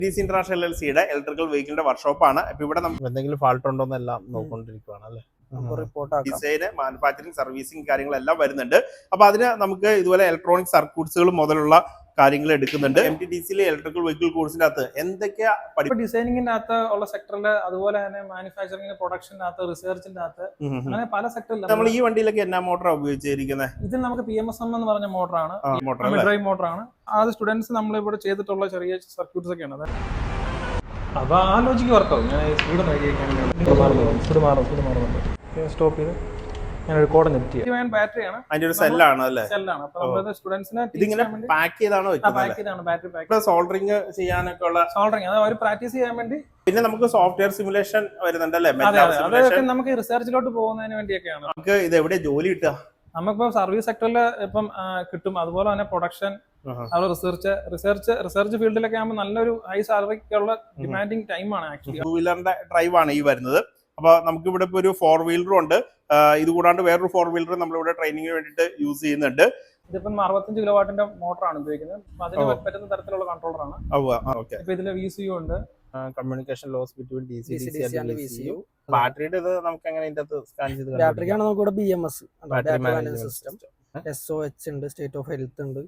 DC International LLCയുടെ electrical വെഹിക്കിളിന്റെ വർക്ക്ഷോപ്പാണ്. അപ്പോൾ ഇവിടെ നമുക്ക് എന്തെങ്കിലും ഫാൾട്ട് ഉണ്ടോ എന്നെല്ലാം നോക്കിക്കൊണ്ടിരിക്കുകയാണ് അല്ലേ. ഡിസൈന്, മാനുഫാക്ചറിങ്, സർവീസിങ് കാര്യങ്ങളെല്ലാം വരുന്നുണ്ട്. അപ്പൊ അതിന് നമുക്ക് ഇതുപോലെ ഇലക്ട്രോണിക് സർക്യൂട്ട്സുകൾ മുതലുള്ള കാര്യങ്ങൾ എടുക്കുന്നുണ്ട്. MTDCയിലെ ഇലക്ട്രിക്കൽ വെഹിക്കിൾ കോഴ്സിന്റെ അകത്ത് എന്തൊക്കെയാ ഡിസൈനിങ്ങിന്റെ അകത്ത് ഉള്ള സെക്ടറിൽ, അതുപോലെ തന്നെ മാനുഫാക്ചറിംഗ്, പ്രൊഡക്ഷന്റെ അകത്ത്, റിസർച്ചിന്റെ അകത്ത്, അങ്ങനെ പല സെക്ടറിൽ നമ്മൾ ഈ വണ്ടിയിലൊക്കെ എന്നാ മോട്ടറാണ് ഉപയോഗിച്ചിരിക്കുന്നത്? ഇത് നമുക്ക് PMSM എന്ന് പറഞ്ഞ മോട്ടറാണ്, ഡ്രൈവ് മോട്ടറാണ്. അത് സ്റ്റുഡൻസ് നമ്മൾ ഇവിടെ ചെയ്തിട്ടുള്ള ചെറിയ സർക്യൂട്ട്സ് ഒക്കെയാണ്. അപ്പൊ ആ ലോജിക്ക് വർക്കാവും. ഞാൻ സ്പീഡ് മാറുന്നുണ്ട്. സ്റ്റോപ്പ് ചെയ്ത് ഞാനൊരു കോഡ് നെറ്റ് ചെയ്യാം. ബാറ്ററിയാണ്, അതിന്റെ ഒരു സെല്ലാണ് അല്ലേ? സെല്ലാണ്. അപ്പൊ നമ്മുടെ സ്റ്റുഡൻസിനെ ഇതിങ്ങനെ പാക്ക് ചെയ്താണോ വെക്കുന്നത്? ബാറ്ററി പാക്ക്, സോൾഡറിങ് ചെയ്യാനൊക്കെ ഉള്ള സോൾഡറിങ്, അത് അവർ പ്രാക്ടീസ് ചെയ്യാൻ വേണ്ടി. പിന്നെ നമുക്ക് സോഫ്റ്റ്വെയർ സിമുലേഷൻ വരുന്നുണ്ടല്ലേ? അതൊക്കെ നമുക്ക് റിസർച്ചിലോട്ട് പോകുന്നതിന് വേണ്ടിയൊക്കെയാണ്. നമുക്ക് ഇത് എവിടെ ജോലി കിട്ടുക? നമുക്കിപ്പോ സർവീസ് സെക്ടറിൽ ഇപ്പം കിട്ടും. അതുപോലെ തന്നെ പ്രൊഡക്ഷൻ, അതുപോലെ റിസർച്ച് ഫീൽഡിലൊക്കെ ആകുമ്പോൾ നല്ലൊരു ഹൈ സാലറിക്കുള്ള ഡിമാൻഡിങ് ടൈമാണ് ആക്ച്വലി. 2 വീലറിന്റെ ഡ്രൈവ് ആണ് ഈ വരുന്നത്. അപ്പൊ നമുക്ക് ഇവിടെ ഇപ്പൊ ഒരു 4 വീലറും ഉണ്ട്. ഇത് കൂടാണ്ട് വേറൊരു 4 വീലർ നമ്മളിവിടെ ട്രെയിനിങ്ങിന് വേണ്ടിയിട്ട് യൂസ് ചെയ്യുന്നുണ്ട്. ഇതിപ്പം 65 കിലോവാട്ടിന്റെ മോട്ടറാണ് ഉപയോഗിക്കുന്നത്. അതിന് പറ്റുന്ന തരത്തിലുള്ള കൺട്രോളറാണ്. ഇപ്പൊ ഇതില് VCU ഉണ്ട്, communication loss between DC and VCU. ബാറ്ററിയുടെ ഇത് നമുക്ക് എങ്ങനെ ഇതിന്റെ അകത്ത് സ്കാൻ ചെയ്ത് ബാറ്ററിക്കാണ് നമുക്ക് ഇവിടെ BMS സിസ്റ്റം, SOH ഉണ്ട്, സ്റ്റേറ്റ് ഓഫ് ഹെൽത്ത് ഉണ്ട്,